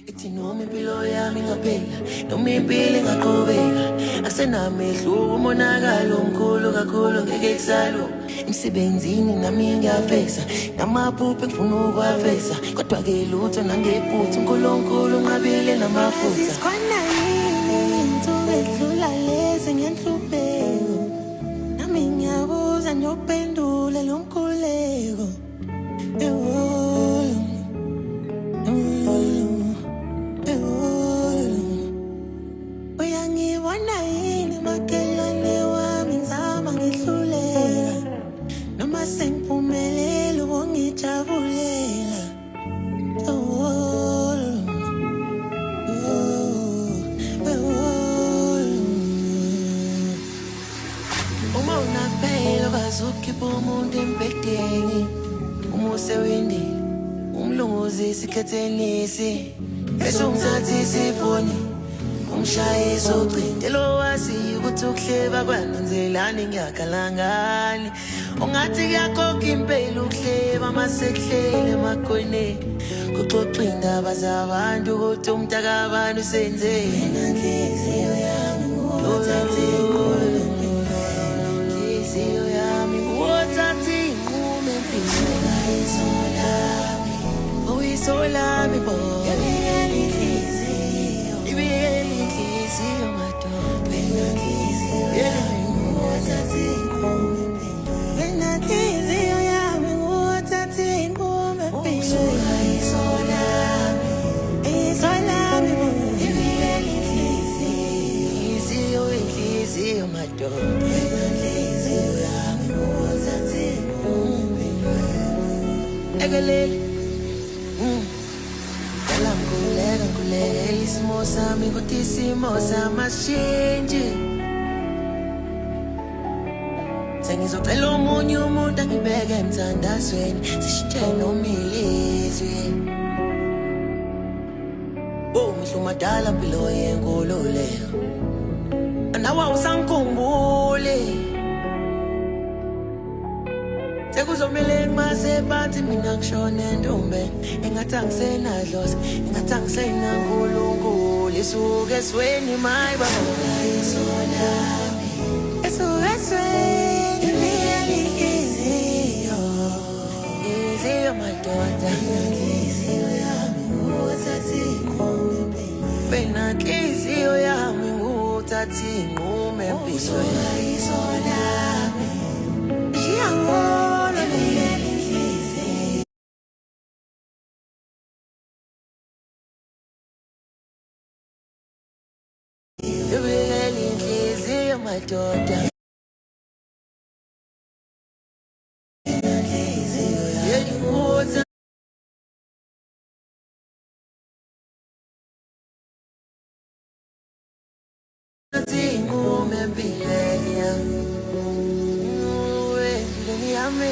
Ithi noma impilo yami ngaphela, noma impilo ingaqhubeka, asenamehlo umonakalo omkhulu kakhulu ngeke kusalo. Emsebenzini nami ngiyafesa, namaphupho engifuna ukuwafesa, kodwa-ke lutho nangephutha uNkulunkulu unqabile namafutha. Isikhona yini insuku edlula lezi ngenhlupeko, nami ngiyabuza ngiyophendula lo mkhuleko. Uyangibona yini makelwane wami ngizama ngihluleka, noma sengiphumelela ubongijabulela. Uma unaphela bazokhipha umuntu embedeni, umuse wendini umlunguze isikhethenisi, bese umthatha isifoni umshayisa ucingo. Lo wazi ukuthi ukuhleba kwanenzelani ngiyakhalangani, ungathi kuyakhokha impela ukuhleba masekuhlele emakhoneni, kuxoxa indaba zabantu ukuthi umntakabani usenzeni. Wena nhliziyo yami ngothatha inqumo, nhliziyo yami ngothatha inqumo empilweni. Uyizolami bo, yabiyela inhliziyo, ibiyela inhliziyo madoda. Wena nhliziyo yami ngothatha inqumo empilweni, wena nhliziyo yami ngothatha inqumo empilweni. Izolami bo, ibiyela inhliziyo, inhliziyo madoda. Wena nhliziyo yami ngothatha inqumo empilweni. Ekelele nguleka isimo sami kodwa isimo sami asishintshe. Sengizocela omunye umuntu angibeke emthandazweni, sishintshe noma ilizwi. Mihla umadala mpilo yenkululeko, nawe awusangikhumbuli. Sekuzomele ngimase phansi mina ngishone ntombeni, engathi angisenadlozi, engathi angisenaNkulunkulu. Isuke esweni mayi baba, izolami isuke esweni, ibiyela inhliziyo, inhliziyo madoda. Inhliziyo yami ngothatha inqumo empilweni, wena nhliziyo yami ngothatha inqumo empilweni. Izolami ibiyela inhliziyo madoda. Inhliziyo yami ngothatha inqumo empilweni yami, empilweni yami.